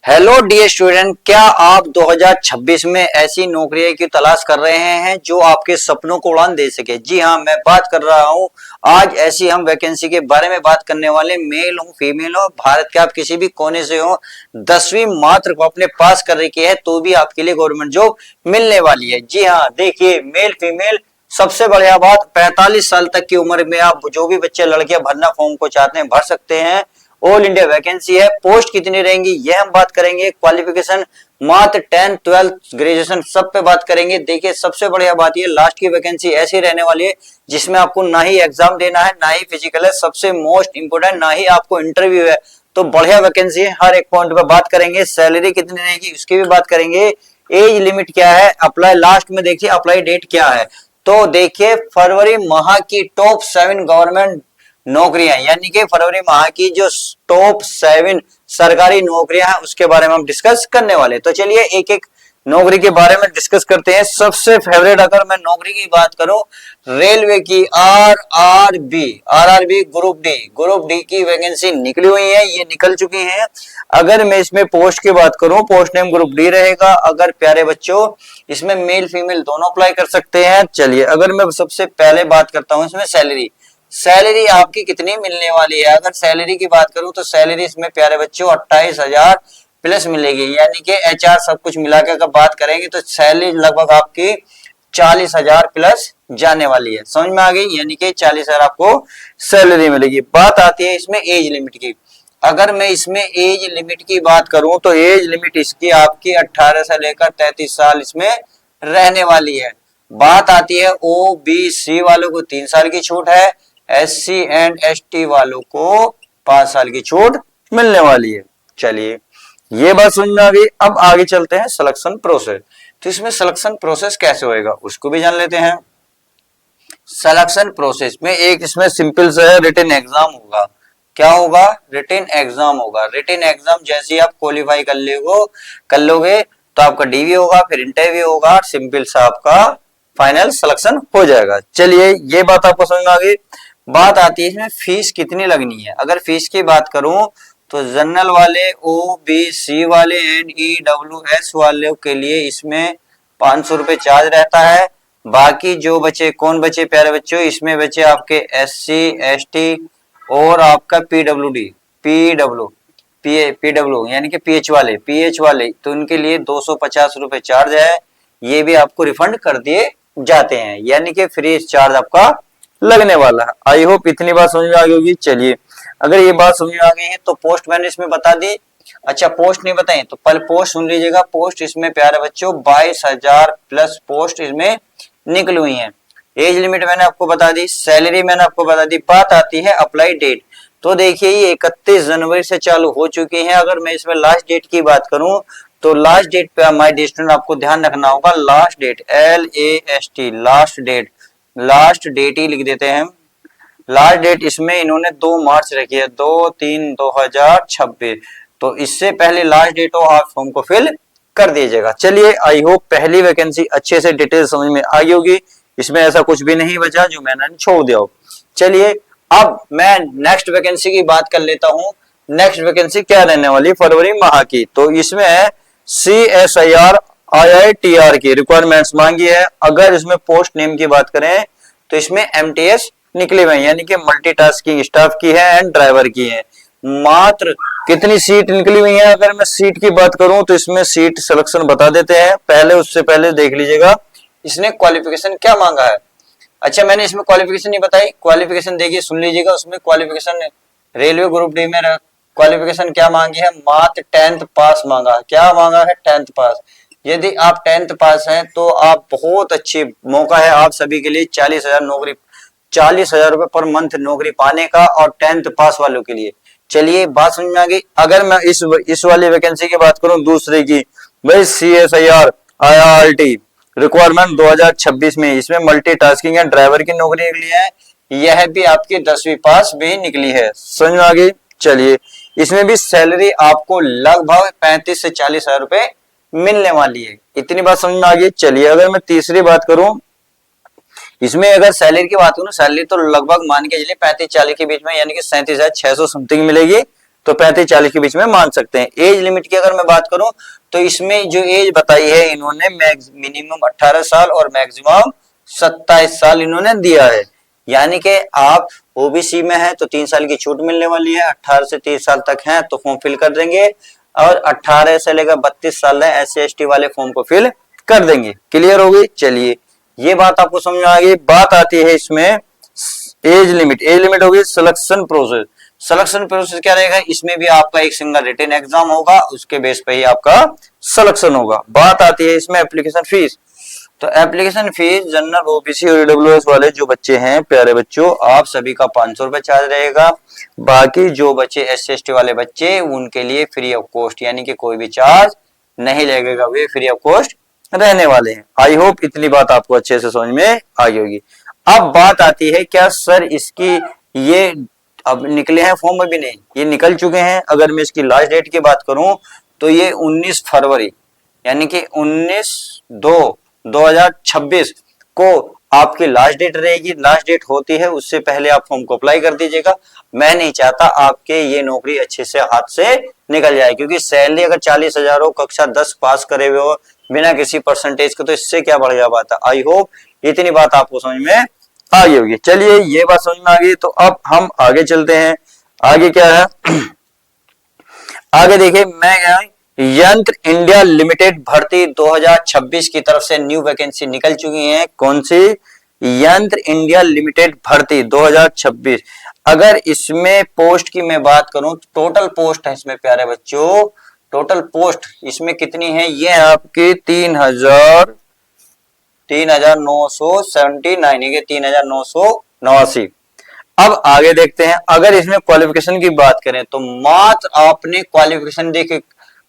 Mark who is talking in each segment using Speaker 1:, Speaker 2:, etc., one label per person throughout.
Speaker 1: Hello dear student, क्या आप 2026 में ऐसी नौकरियों की तलाश कर रहे हैं जो आपके सपनों को उड़ान दे सके? जी हाँ, मैं बात कर रहा हूँ। आज ऐसी हम वैकेंसी के बारे में बात करने वाले, मेल हो फीमेल हो, भारत के आप किसी भी कोने से हो, 10वीं मात्र को अपने पास कर रखी है तो भी आपके लिए गवर्नमेंट जॉब मिलने वाली है। जी हाँ, देखिए, मेल फीमेल सबसे बढ़िया बात, 45 साल तक की उम्र में आप जो भी बच्चे लड़कियां भरना फॉर्म को चाहते हैं भर सकते हैं। ऑल इंडिया वैकेंसी है। पोस्ट कितनी रहेंगी यह हम बात करेंगे। क्वालिफिकेशन मात्र 10th 12th ग्रेजुएशन सब पे बात करेंगे। देखिए, सबसे बढ़िया बात ये, लास्ट की वैकेंसी ऐसी रहने वाली है जिसमें आपको ना ही एग्जाम देना है, ना ही फिजिकल है, सबसे मोस्ट इंपोर्टेंट ना ही आपको इंटरव्यू है। तो बढ़िया वैकेंसी है, हर एक पॉइंट पे बात करेंगे। सैलरी कितनी रहेगी उसकी भी बात करेंगे। एज लिमिट क्या है, अप्लाई लास्ट में देखिए अप्लाई डेट क्या है। तो देखिए, फरवरी माह की टॉप 7 गवर्नमेंट नौकरियां, यानी कि फरवरी माह की जो टॉप 7 सरकारी नौकरियां हैं उसके बारे में हम डिस्कस करने वाले। तो चलिए एक एक नौकरी के बारे में डिस्कस करते हैं। सबसे फेवरेट अगर मैं नौकरी की बात करूं, रेलवे की आरआरबी ग्रुप डी की वैकेंसी निकली हुई है, ये निकल चुकी है। अगर मैं इसमें पोस्ट की बात करूं, पोस्ट नेम ग्रुप डी रहेगा। अगर प्यारे बच्चों, इसमें मेल फीमेल दोनों अप्लाई कर सकते हैं। चलिए, अगर मैं सबसे पहले बात करता हूं इसमें सैलरी आपकी कितनी मिलने वाली है। अगर सैलरी की बात करूं तो सैलरी इसमें प्यारे बच्चों 28,000 प्लस मिलेगी, यानी कि एचआर सब कुछ मिलाकर अगर बात करेंगे तो सैलरी लगभग आपकी 40,000 प्लस जाने वाली है। समझ में आ गई? यानी कि 40,000 आपको सैलरी मिलेगी। बात आती है इसमें एज लिमिट की। अगर मैं इसमें एज लिमिट की बात करूं तो एज लिमिट इसकी आपकी 18 से लेकर 33 साल इसमें रहने वाली है। बात आती है ओबीसी वालों को 3 साल की छूट है, एससी एंड एसटी वालों को 5 साल की छूट मिलने वाली है। चलिए, ये बात समझ में आ गई। अब आगे चलते हैं सिलेक्शन प्रोसेस। तो इसमें सिलेक्शन प्रोसेस कैसे होएगा उसको भी जान लेते हैं। सिलेक्शन प्रोसेस में एक इसमें सिंपल सा है, रिटन एग्जाम होगा। क्या होगा? रिटन एग्जाम होगा। रिटन एग्जाम जैसे ही आप क्वालिफाई कर लोगे तो आपका डीवी होगा, फिर इंटरव्यू होगा, सिंपल सा आपका फाइनल सिलेक्शन हो जाएगा। चलिए, ये बात आपको समझ में आ गई। बात आती है इसमें फीस कितनी लगनी है। अगर फीस की बात करूं तो जनरल वाले, ओबीसी वाले एंड ईडब्ल्यूएस वालों के लिए इसमें 500 रुपए चार्ज रहता है। बाकी जो बचे, कौन बचे प्यारे बच्चों, इसमें बचे आपके एससी एसटी और आपका पीडब्ल्यू यानी कि पीएच वाले, तो उनके लिए 250 रुपए चार्ज है। ये भी आपको रिफंड कर दिए जाते हैं, यानी कि फ्री चार्ज आपका लगने वाला है। आई होप इतनी बात समझ में आ गई होगी। चलिए, अगर ये बात समझ में आ गई है तो पोस्ट मैंने इसमें बता दी। अच्छा, पोस्ट नहीं बताई तो पहले पोस्ट सुन लीजिएगा। पोस्ट इसमें प्यारे बच्चों 22,000 प्लस पोस्ट इसमें निकली हुई है। एज लिमिट मैंने आपको बता दी, सैलरी मैंने आपको बता दी। बात आती है अप्लाई डेट। तो देखिए, ये 31 जनवरी से चालू हो चुकी है। अगर मैं इसमें लास्ट डेट की बात करूं तो लास्ट डेट पे माय डियर स्टूडेंट आपको ध्यान रखना होगा। Last date LAST, last date ही लिख देते हैं। लास्ट डेट इसमें इन्होंने 2 मार्च रखी है, 2/3/2026। तो इससे पहले लास्ट डेट हो आप फॉर्म को फिल कर दीजिएगा। चलिए, आई होप पहली वैकेंसी अच्छे से डिटेल समझ में आ गई होगी। इसमें ऐसा कुछ भी नहीं बचा जो मैंने छोड़ दिया हो। चलिए, अब मैं नेक्स्ट वैकेंसी की बात कर लेता हूं। नेक्स्ट वैकेंसी क्या रहने वाली फरवरी माह की। तो इसमें है CSIR IITR की रिक्वायरमेंट्स मांगी है। अगर इसमें पोस्ट नेम की बात करें तो इसमें MTS निकले हुए हैं, यानी कि मल्टीटास्किंग स्टाफ की है एंड ड्राइवर की है। मात्र कितनी सीट निकली हुई है, अगर मैं सीट की बात करूं तो इसमें सीट सिलेक्शन बता देते हैं। पहले उससे पहले देख लीजिएगा इसने क्वालिफिकेशन क्या मांगा है। अच्छा, मैंने इसमें क्वालिफिकेशन नहीं बताई। क्वालिफिकेशन देखिए, सुन लीजिएगा। उसमें क्वालिफिकेशन रेलवे ग्रुप डी में क्वालिफिकेशन क्या मांगी है, मात्र 10th पास मांगा है। क्या मांगा है? 10th पास। यदि आप 10th पास हैं तो आप बहुत अच्छी मौका है आप सभी के लिए 40,000 रुपए पर मंथ नौकरी पाने का, और 10th पास वालों के लिए। चलिए, बात समझ में आ गई। अगर मैं इस वाली वैकेंसी की बात करूं दूसरे की, भाई CSIR IIT रिक्वायरमेंट 2026 में, इसमें मल्टीटास्किंग एंड ड्राइवर की नौकरी निकली है। यह भी आपकी 10वीं पास भी निकली है। समझ में आ गई। चलिए, इसमें भी सैलरी आपको लगभग 35 से 40,000 रुपए मिलने वाली है। इतनी बात समझ में आ गई। चलिए, अगर मैं तीसरी बात करूं, इसमें अगर सैलरी की बात करूं, सैलरी तो लगभग मान के चलिए 35-40 के बीच में, यानी कि 37,600 समथिंग मिलेगी तो 35-40 के बीच में मान सकते हैं। एज लिमिट की अगर मैं बात करूं तो इसमें जो एज बताई है इन्होंने मिनिमम 18 साल और मैक्सिमम 27 साल इन्होंने दिया है। यानी कि आप ओबीसी में है तो 3 साल की छूट मिलने वाली है, 18 से 30 साल तक है तो फॉर्म फिल कर देंगे, और 18 से लेकर 32 साल है SC ST वाले फॉर्म को फिल कर देंगे। क्लियर होगी। चलिए ये बात आपको समझ में आ गई। बात आती है इसमें एज लिमिट। एज लिमिट होगी सिलेक्शन प्रोसेस। सिलेक्शन प्रोसेस क्या रहेगा, इसमें भी आपका एक सिंगल रिटन एग्जाम होगा, उसके बेस पे ही आपका सिलेक्शन होगा। बात आती है इसमें एप्लीकेशन फीस। तो एप्लीकेशन फीस जनरल ओबीसी और ईडब्ल्यूएस वाले जो बच्चे हैं प्यारे बच्चों, आप सभी का 500 रुपए चार्ज रहेगा। बाकी जो बच्चे SC ST वाले बच्चे उनके लिए फ्री ऑफ कॉस्ट, यानी कि कोई भी चार्ज नहीं लगेगा, वे फ्री ऑफ कॉस्ट रहने वाले हैं। आई होप इतनी बात आपको अच्छे से समझ में आ गई होगी। अब बात आती है क्या सर इसकी ये अब निकले हैं फॉर्म, अभी नहीं, ये निकल चुके हैं। अगर मैं इसकी लास्ट डेट की बात करूं तो ये 19 फरवरी यानी कि 19/2/2026 को आपकी लास्ट डेट रहेगी। लास्ट डेट होती है उससे पहले आप फॉर्म को अप्लाई कर दीजिएगा। मैं नहीं चाहता आपके ये नौकरी अच्छे से हाथ से निकल जाए, क्योंकि सैलरी अगर 40,000 हो, कक्षा 10 पास करे हुए हो बिना किसी परसेंटेज के, तो इससे क्या बढ़ बात है। आई होप इतनी बात आपको समझ में आ गई होगी। चलिए ये बात समझ में आ गई तो अब हम आगे चलते हैं। आगे क्या है, आगे देखिए मैं यंत्र इंडिया लिमिटेड भर्ती 2026 की तरफ से न्यू वैकेंसी निकल चुकी है। कौन सी, यंत्र इंडिया लिमिटेड भर्ती 2026। अगर इसमें पोस्ट की मैं बात करूं तो टोटल पोस्ट है इसमें प्यारे बच्चों, टोटल पोस्ट इसमें कितनी है, ये आपकी 3,979 के 3,989। अब आगे देखते हैं। अगर इसमें क्वालिफिकेशन की बात करें तो मात्र आपने क्वालिफिकेशन देखे,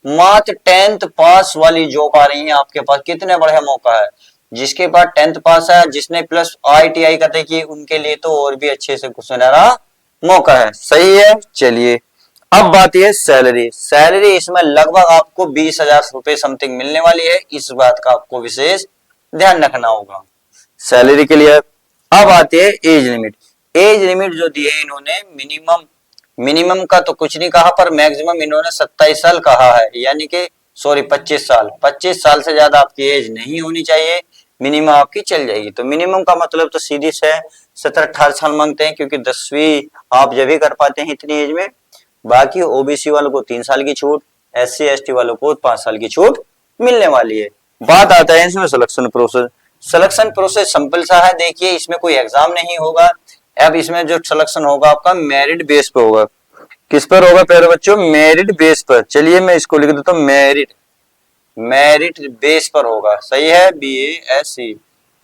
Speaker 1: मात्र 10th पास वाली जॉब आ रही है आपके पास। कितने बढ़िया मौका है, जिसके पास 10th पास है, जिसने प्लस ITI कर देखी, उनके लिए तो और भी अच्छे से सुनहरा मौका है। सही है। चलिए अब बात यह सैलरी। सैलरी इसमें लगभग आपको 20,000 रुपए समथिंग मिलने वाली है। इस बात का आपको विशेष ध्यान रखना होगा सैलरी के लिए। अब आती है एज लिमिट। एज लिमिट जो दी है इन्होंने, मिनिमम का तो कुछ नहीं कहा, पर मैक्सिमम इन्होंने 27 साल कहा है, यानी कि 25 साल। 25 साल से ज्यादा आपकी एज नहीं होनी चाहिए, मिनिमम आपकी चल जाएगी। तो मिनिमम का मतलब तो सीधी से 17-18 साल मांगते हैं, क्योंकि 10वीं आप जब भी कर पाते हैं इतनी एज में। बाकी ओबीसी वालों को 3 साल की छूट, SC ST वालों को 5 साल की छूट मिलने वाली है। बात आता है इसमें selection process. Selection process simple सा है। देखिए इसमें कोई एग्जाम नहीं होगा। अब इसमें जो सिलेक्शन होगा आपका मेरिट बेस पे होगा। किस पर होगा प्यारे बच्चों, मेरिट बेस पर। चलिए मैं इसको लिख देता हूं, मेरिट बेस पर होगा। सही है, BASC।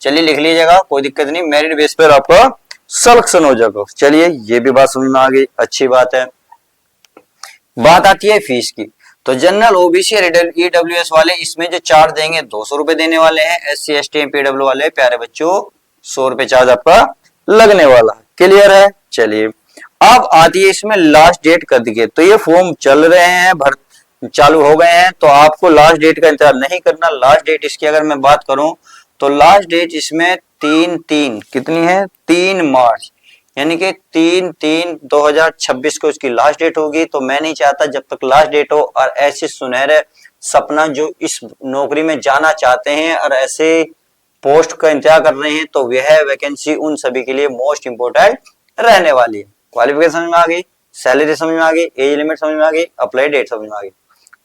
Speaker 1: चलिए लिख लीजिएगा, कोई दिक्कत नहीं, मेरिट बेस पर आपका सिलेक्शन हो जाएगा। चलिए ये भी बात समझ में आ गई, अच्छी बात है। बात आती है फीस की। तो जनरल ओबीसी और ईडब्ल्यूएस वाले इसमें जो चार्ज देंगे 200 रुपए देने वाले हैं। SC ST PW वाले प्यारे बच्चों 100 रुपए चार्ज आपका लगने वाला है। क्लियर है। चलिए अब आती है इसमें लास्ट डेट कर दी गई। तो ये फॉर्म चल रहे हैं, चालू हो गए हैं, तो आपको लास्ट डेट का इंतजार नहीं करना। लास्ट डेट इसकी अगर मैं बात करूं तो लास्ट डेट इसमें 3 कितनी है, 3 मार्च, यानी कि 3/3/2026 को इसकी लास्ट डेट होगी। तो मैं नहीं चाहता जब तक लास्ट डेट हो, और ऐसे सुनहरे सपना जो इस नौकरी में जाना चाहते हैं और ऐसे पोस्ट का इंतजार कर रहे हैं, तो यह वैकेंसी उन सभी के लिए मोस्ट इंपोर्टेंट रहने वाली है। क्वालिफिकेशन समझ में आ गई, सैलरी समझ में आ गई, एज लिमिट समझ में आ गई, अप्लाई डेट समझ में आ गई।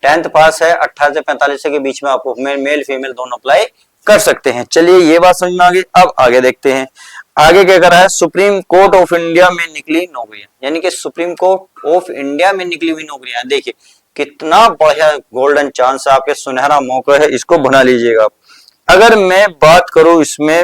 Speaker 1: 10th पास है, 18 से 45 के बीच में आपको मेल फीमेल दोनों अप्लाई कर सकते हैं। चलिए ये बात समझ में आ गई। अब आगे देखते हैं आगे क्या कर रहा है। सुप्रीम कोर्ट ऑफ इंडिया में निकली नौकरियां, यानी कि सुप्रीम कोर्ट ऑफ इंडिया में निकली हुई नौकरियां। देखिए कितना बढ़िया गोल्डन चांस है, आपके सुनहरा मौका है, इसको बना लीजिएगा। अगर मैं बात करूं इसमें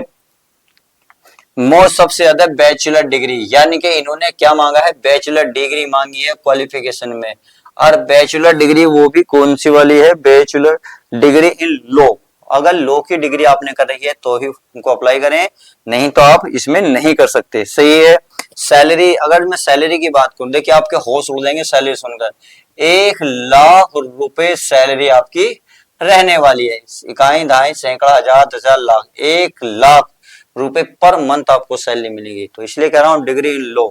Speaker 1: मोस्ट सबसे ज्यादा बैचलर डिग्री, यानी कि इन्होंने क्या मांगा है, बैचलर डिग्री मांगी है क्वालिफिकेशन में। और बैचलर डिग्री वो भी कौन सी वाली है, बैचलर डिग्री इन लॉ। अगर लॉ की डिग्री आपने कर रही है तो ही उनको अप्लाई करें, नहीं तो आप इसमें नहीं कर सकते। सही है। सैलरी, अगर मैं सैलरी की बात करूं, देखिए आपके होश उड़ जाएंगे सैलरी सुनकर। 1,00,000 रुपए सैलरी आपकी रहने वाली है। इकाई दहाई सैकड़ा हजार 10,000 लाख, 1,00,000 रुपए पर मंथ आपको सैलरी मिलेगी। तो इसलिए कह रहा हूं डिग्री इन लॉ,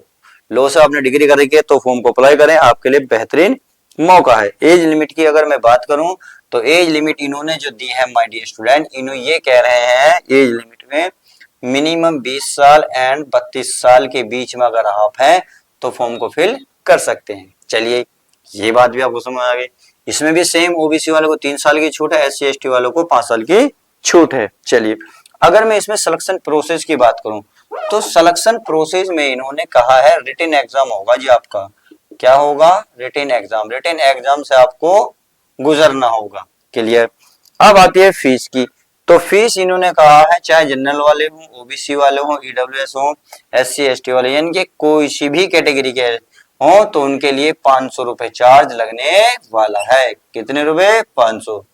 Speaker 1: लो से आपने डिग्री कर रखी है तो फॉर्म को अप्लाई करें, आपके लिए बेहतरीन मौका है। एज लिमिट की अगर मैं बात करूं तो एज लिमिट इन्होंने जो दी है माय डियर स्टूडेंट, इन्होंने ये कह रहे हैं एज लिमिट में मिनिमम 20 साल एंड 32 साल के बीच में अगर आप हैं तो फॉर्म को फिल कर सकते हैं। चलिए ये बात भी आपको समझ आ गई। इसमें भी सेम ओबीसी वालों को 3 साल की छूट है, एससी एसटी वालों को 5 साल की छूट है। चलिए अगर मैं इसमें सिलेक्शन प्रोसेस की बात करूं तो सिलेक्शन प्रोसेस में इन्होंने कहा है रिटन एग्जाम होगा जी आपका। क्या होगा? Written exam. रिटन एग्जाम से आपको गुजरना होगा। क्लियर। अब आती है फीस की। तो फीस इन्होंने कहा है चाहे जनरल वाले हों, ओबीसी वाले हों, ईडब्ल्यूएस हों, एससी एसटी वाले, यानी कि कोई सी भी कैटेगरी के हो तो उनके लिए 500 रुपए चार्ज लगने वाला है। कितने रुपए? 500।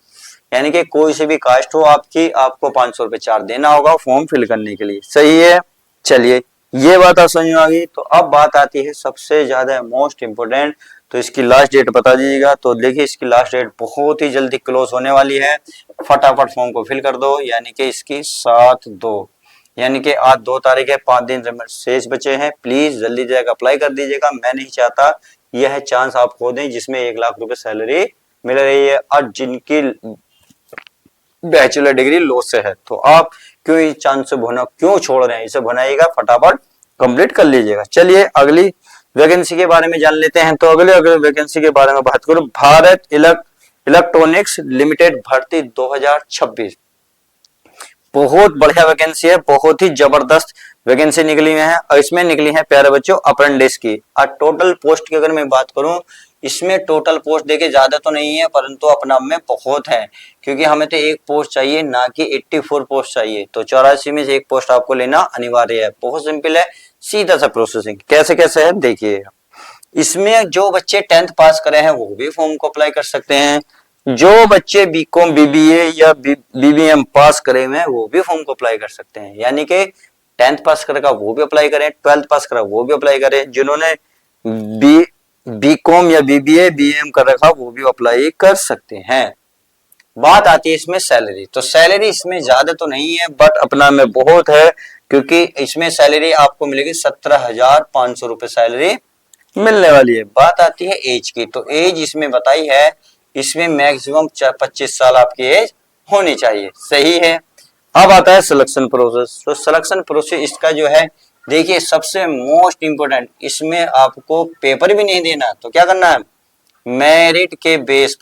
Speaker 1: यानी कि कोई से भी कास्ट हो आपकी, आपको 500 रुपए चार्ज देना होगा फॉर्म फिल करने के लिए। सही है। चलिए ये बात आप समझ में आ गई। तो अब बात आती है सबसे ज्यादा मोस्ट इंपोर्टेंट, तो इसकी लास्ट डेट बता दीजिएगा। तो देखिए इसकी लास्ट डेट बहुत ही जल्दी क्लोज होने वाली है, फटाफट फॉर्म को फिल कर दो। यानी कि इसकी 7/2, यानी कि आज 2 तारीख है, 5 दिन शेष बचे हैं। प्लीज जल्दी जाकर अप्लाई कर दीजिएगा। मैं नहीं चाहता यह चांस आप खो दें जिसमें 1 लाख रुपए सैलरी मिल रही है और जिनकी बैचलर डिग्री लो से है, तो आप क्यों इस चांस से भुना क्यों छोड़ रहे हैं? इसे भुनाइएगा, फटाफट कंप्लीट कर लीजिएगा। चलिए अगली वैकेंसी के बारे में जान लेते हैं। तो अगले वैकेंसी के बारे में बात करूं, भारत इलेक्ट्रॉनिक्स लिमिटेड भर्ती 2026। बहुत बढ़िया वैकेंसी है, बहुत ही जबरदस्त वैकेंसी निकली हुई है और इसमें निकली है प्यारे बच्चों अप्रेंटिस की। और टोटल पोस्ट की अगर मैं बात करूं, इसमें टोटल पोस्ट देखिए ज्यादा तो नहीं है परंतु अपना में बहुत है, क्योंकि हमें तो 1 पोस्ट चाहिए ना कि 84 पोस्ट चाहिए। तो 84 में से 1 पोस्ट आपको लेना अनिवार्य है। बहुत सिंपल है, सीधा सा प्रोसेसिंग। कैसे कैसे है देखिए। इसमें जो बच्चे 10th पास करे हैं वो भी फॉर्म को अप्लाई कर सकते हैं। जो बच्चे बीकॉम बीबीए या बीबीएम पास करे हुए हैं वो भी फॉर्म को अप्लाई कर सकते हैं। यानी कि 10th पास करेगा वो भी अप्लाई करें, 12th पास करा वो भी अप्लाई करें, जिन्होंने बीकॉम या बीबीए बीएम कर रखा वो भी अप्लाई कर सकते हैं। बात आती है इसमें सैलरी। तो सैलरी इसमें ज्यादा तो नहीं है बट अपना में बहुत है, क्योंकि इसमें सैलरी आपको मिलेगी 17,500 रुपए सैलरी मिलने वाली है। बात आती है एज की। तो एज इसमें बताई है, इसमें मैक्सिमम 25 साल आपकी एज होनी चाहिए। सही है। अब आता है सिलेक्शन प्रोसेस। तो सिलेक्शन प्रोसेस इसका जो है देखिए सबसे मोस्ट इंपोर्टेंट, इसमें आपको पेपर भी नहीं देना। तो क्या करना है? मेरिट के बेस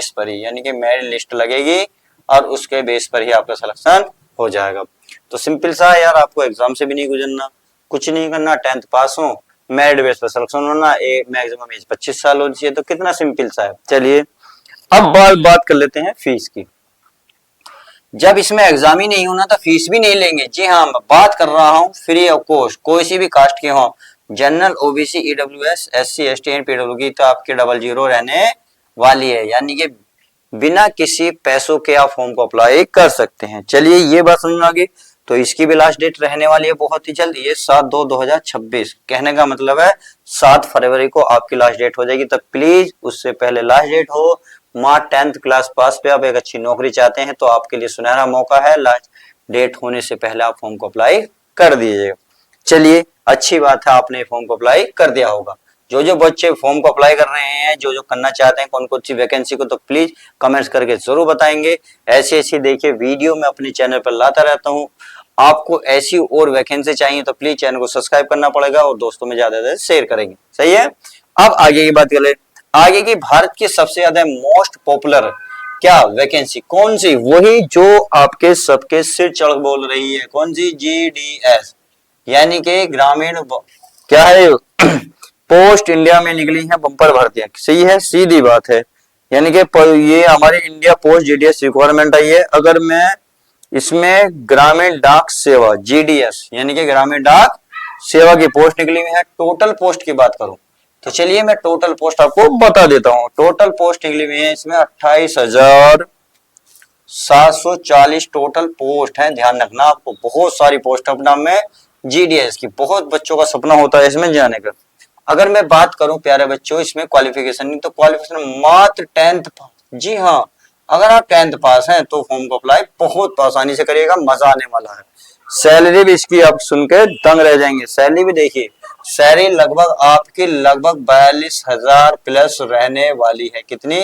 Speaker 1: पर ही, यानी कि मेरिट लिस्ट लगेगी और उसके बेस पर ही आपका सिलेक्शन हो जाएगा। तो सिंपल सा है यार, आपको एग्जाम से भी नहीं गुजरना, कुछ नहीं करना, 10th पास हो, मेरिट बेस पर सिलेक्शन होना, मैक्सिमम एज 25 साल होनी चाहिए। तो कितना सिंपल सा है। चलिए अब बात कर लेते हैं फीस की। जब इसमें एग्जाम ही नहीं होना तो फीस भी नहीं लेंगे। जी हाँ, मैं बात कर रहा हूँ फ्री ऑफ कॉस्ट, कोई सी भी कास्ट के हो, general, OBC, EWS, SC ST and PW की, तो आपकी 00 रहने वाली है। यानी कि बिना किसी पैसों के आप फॉर्म को अप्लाई कर सकते हैं। चलिए ये बात समझ में आ गई। तो इसकी भी लास्ट डेट रहने वाली है बहुत ही जल्द, ये 7/2/2026। कहने का मतलब है 7 फरवरी को आपकी लास्ट डेट हो जाएगी। तो प्लीज उससे पहले लास्ट डेट हो। माँ 10th क्लास पास पे आप एक अच्छी नौकरी चाहते हैं तो आपके लिए सुनहरा मौका है, लास्ट डेट होने से पहले आप फॉर्म को अप्लाई कर दीजिएगा। चलिए अच्छी बात है, आपने फॉर्म को अप्लाई कर दिया होगा। जो बच्चे फॉर्म को अप्लाई कर रहे हैं, जो करना चाहते हैं कौन कौन सी वैकेंसी को, तो प्लीज कमेंट्स करके जरूर बताएंगे। ऐसी देखिए वीडियो मैं अपने चैनल पर लाता रहता हूँ। आपको ऐसी और वैकेंसी चाहिए तो प्लीज चैनल को सब्सक्राइब करना पड़ेगा और दोस्तों में ज्यादा से शेयर करेंगे। सही है। अब आगे की बात करें। आगे की भारत की सबसे ज्यादा मोस्ट पॉपुलर क्या वैकेंसी कौन सी? वही जो आपके सबके सिर चढ़ बोल रही है। कौन सी? जीडीएस, यानी कि ग्रामीण क्या है पोस्ट इंडिया में निकली है बम्पर भर्तियां। सही है, सीधी बात है। यानी कि ये हमारी इंडिया पोस्ट जीडीएस रिक्वायरमेंट आई है। अगर मैं इसमें ग्रामीण डाक सेवा जीडीएस यानी कि ग्रामीण डाक सेवा की पोस्ट निकली हुई है, टोटल पोस्ट की बात करूं तो चलिए मैं टोटल पोस्ट आपको बता देता हूं। टोटल पोस्ट निकली हुई है इसमें 28,740 टोटल पोस्ट है। ध्यान रखना, आपको बहुत सारी पोस्ट अपना में जीडीएस की, बहुत बच्चों का सपना होता है इसमें जाने का। अगर मैं बात करूं प्यारे बच्चों, इसमें क्वालिफिकेशन नहीं तो क्वालिफिकेशन मात्र 10th पास। जी हाँ, अगर आप 10th पास हैं तो फॉर्म को अप्लाई बहुत आसानी से करिएगा, मजा आने वाला है। सैलरी भी इसकी आप सुन के दंग रह जाएंगे। सैलरी भी देखिए सैलरी लगभग आपकी लगभग 42,000 प्लस रहने वाली है। कितनी?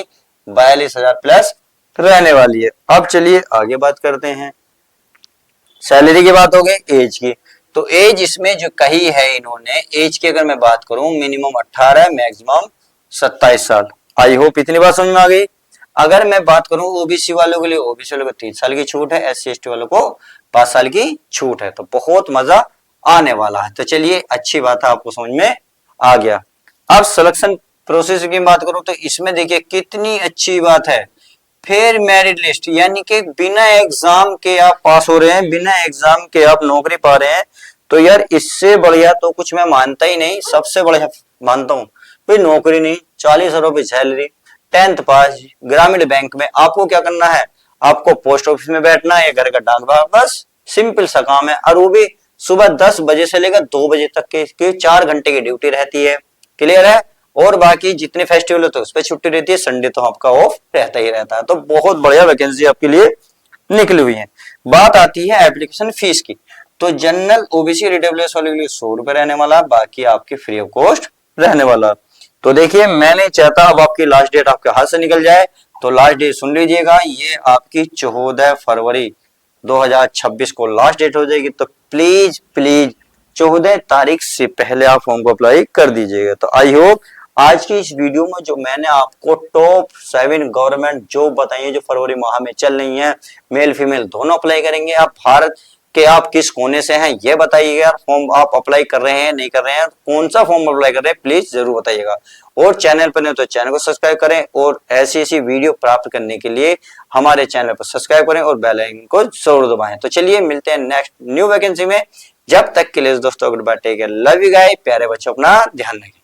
Speaker 1: 42,000 प्लस रहने वाली है। अब चलिए आगे बात करते हैं। सैलरी की बात हो गई, एज की। तो एज इसमें जो कही है इन्होंने, एज की अगर मैं बात करूं, मिनिमम 18 मैक्सिमम 27 साल। आई होप इतनी बात समझ में आ गई। अगर मैं बात करूं ओबीसी वालों के लिए, ओबीसी वालों को 3 साल की छूट है, एससी एसटी वालों को 5 साल की छूट है। तो बहुत मजा आने वाला है। तो चलिए अच्छी बात है, आपको समझ में आ गया। अब सिलेक्शन प्रोसेस की बात करूं तो इसमें देखिए कितनी अच्छी बात है। फिर मेरिट लिस्ट, यानी कि बिना एग्जाम के आप पास हो रहे हैं, बिना एग्जाम के आप नौकरी पा रहे हैं। तो यार इससे बढ़िया तो कुछ मैं मानता ही नहीं। सबसे बढ़िया मानता हूं कोई नौकरी नहीं, 40,000 रुपए सैलरी, 10th पास, ग्रामीण बैंक में। आपको क्या करना है? आपको पोस्ट ऑफिस में बैठना है, घर का डाक विभाग, बस सिंपल सा काम है। और वो भी सुबह 10 बजे से लेकर 2 बजे तक के 4 घंटे की ड्यूटी रहती है। क्लियर है? और बाकी जितने फेस्टिवल होते हैं उस पर छुट्टी रहती है, संडे तो आपका ऑफ रहता ही रहता है। तो बहुत बढ़िया वैकेंसी आपके लिए निकली हुई है। बात आती है एप्लीकेशन फीस की। तो जनरल ओबीसी ईडब्ल्यूएस वाले के लिए 100 रुपए रहने वाला, बाकी आपकी फ्री ऑफ कॉस्ट रहने वाला। तो देखिए मैं नहीं चाहता अब आपकी लास्ट डेट आपके हाथ से निकल जाए, तो लास्ट डेट सुन लीजिएगा, ये आपकी 14 फरवरी 2026 को लास्ट डेट हो जाएगी। तो प्लीज प्लीज 14 तारीख से पहले आप फॉर्म को अप्लाई कर दीजिएगा। तो आई होप आज की इस वीडियो में जो मैंने आपको टॉप 7 गवर्नमेंट जॉब बताई है जो फरवरी माह में चल रही है, मेल फीमेल दोनों अप्लाई करेंगे। आप भारत के आप किस कोने से हैं ये बताइएगा। फॉर्म आप अप्लाई कर रहे हैं, नहीं कर रहे हैं, कौन सा फॉर्म अप्लाई कर रहे हैं, प्लीज जरूर बताइएगा। और चैनल पर नहीं तो चैनल को सब्सक्राइब करें, और ऐसी ऐसी वीडियो प्राप्त करने के लिए हमारे चैनल पर सब्सक्राइब करें और बेल आइकन को जरूर दबाएं। तो चलिए मिलते हैं नेक्स्ट न्यू वैकेंसी में। जब तक के लिए दोस्तों goodbye, take care, love you guys, प्यारे बच्चों अपना ध्यान रखें।